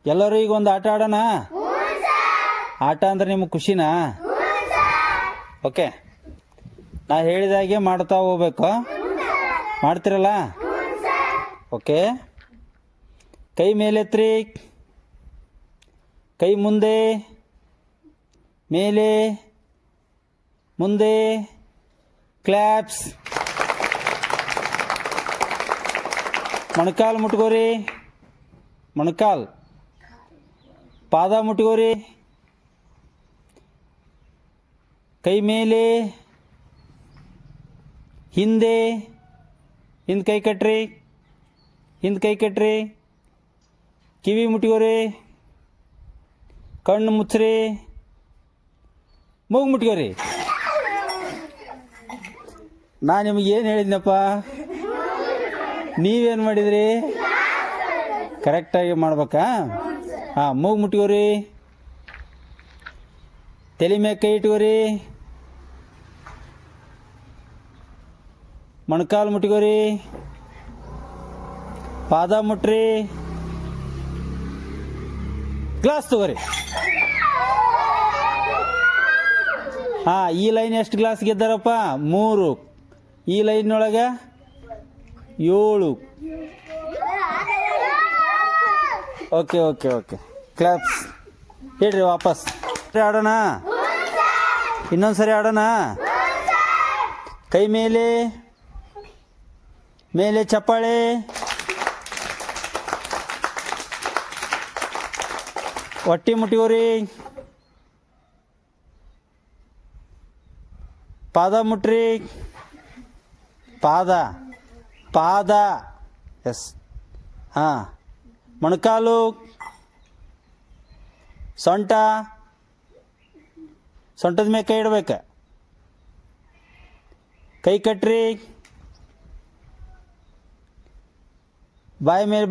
ಎಲ್ಲರೂ ಈಗ ಒಂದು ಆಟ ಆಡೋಣ. ಆಟ ಅಂದ್ರೆ ನಿಮಗೆ ಖುಷಿನಾ? ಓಕೆ, ನಾ ಹೇಳಿದಾಗೆ ಮಾಡ್ತಾ ಹೋಗ್ಬೇಕು. ಮಾಡ್ತಿರಲ್ಲ? ಓಕೆ. ಕೈ ಮೇಲೆತ್ರಿ, ಕೈ ಮುಂದೆ, ಮೇಲೆ, ಮುಂದೆ, ಕ್ಲಾಪ್ಸ್. ಮೊಣಕಾಲು ಮುಟ್ಕೋರಿ, ಮೊಣಕಾಲು. ಪಾದ ಮುಟ್ಕೋರಿ, ಕೈ ಮೇಲೆ, ಹಿಂದೆ, ಹಿಂದೆ ಕೈ ಕಟ್ರಿ, ಹಿಂದೆ ಕೈ ಕಟ್ರಿ. ಕಿವಿ ಮುಟ್ಕೋರಿ, ಕಣ್ಣು ಮುಚ್ಚ್ರಿ, ಮೂಗು ಮುಟ್ಕೋರಿ. ನಾನು ನಿಮಗೆ ಏನು ಹೇಳಿದ್ನಪ್ಪ? ನೀವೇನು ಮಾಡಿದ್ರಿ? ಕರೆಕ್ಟಾಗಿ ಮಾಡ್ಬೇಕಾ? ಹಾಂ, ಮೂಗು ಮುಟ್ಕೋರಿ, ತಲೆ ಮ್ಯಾಗ ಕೈ ಇಟ್ಕೋರಿ, ಮೊಣಕಾಲು ಮುಟ್ಕೋರಿ, ಪಾದ ಮುಟ್ರಿ, ಗ್ಲಾಸ್ ತಗೋರಿ. ಹಾಂ, ಈ ಲೈನ್ ಎಷ್ಟು ಗ್ಲಾಸ್ ಗೆದ್ದಾರಪ್ಪ? 3. ಈ ಲೈನ್ನೊಳಗೆ 7. Okay okay okay, claps. ಹೇಳ್ರಿ ವಾಪಸ್ ಆಡೋಣ. ಇನ್ನೊಂದ್ಸರಿ ಆಡೋಣ. ಕೈ ಮೇಲೆ, ಮೇಲೆ ಚಪ್ಪಾಳೆ, ಹೊಟ್ಟಿ ಮುಟ್ಕೋರಿ, ಪಾದ ಮುಟ್ರಿ, ಪಾದ ಪಾದ. ಎಸ್. ಹಾಂ, ಮೊಣಕಾಲು, ಸೊಂಟ, ಸೊಂಟದ ಮೇಲೆ ಕೈ ಇಡ್ಬೇಕು. ಕೈ ಕಟ್ರಿ, ಬಾಯಿ ಮೇಲೆ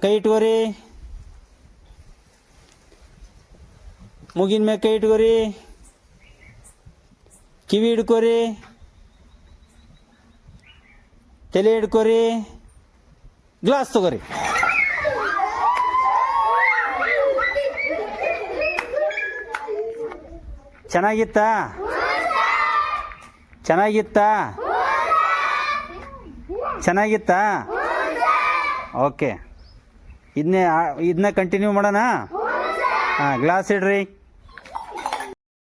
ಕೈ ಇಟ್ಕೋರಿ, ಮೂಗಿನ ಮೇಲೆ ಕೈ ಇಟ್ಕೋರಿ, ಕಿವಿ ಹಿಡ್ಕೋರಿ, ತಲೆ ಹಿಡ್ಕೋರಿ, ಗ್ಲಾಸ್ ತಗೋರಿ. ಚೆನ್ನಾಗಿತ್ತಾ? ಚೆನ್ನಾಗಿತ್ತಾ? ಚೆನ್ನಾಗಿತ್ತಾ? ಓಕೆ, ಇದನ್ನೇ ಕಂಟಿನ್ಯೂ ಮಾಡೋಣ. ಹಾಂ, ಗ್ಲಾಸ್ ಇಡ್ರಿ.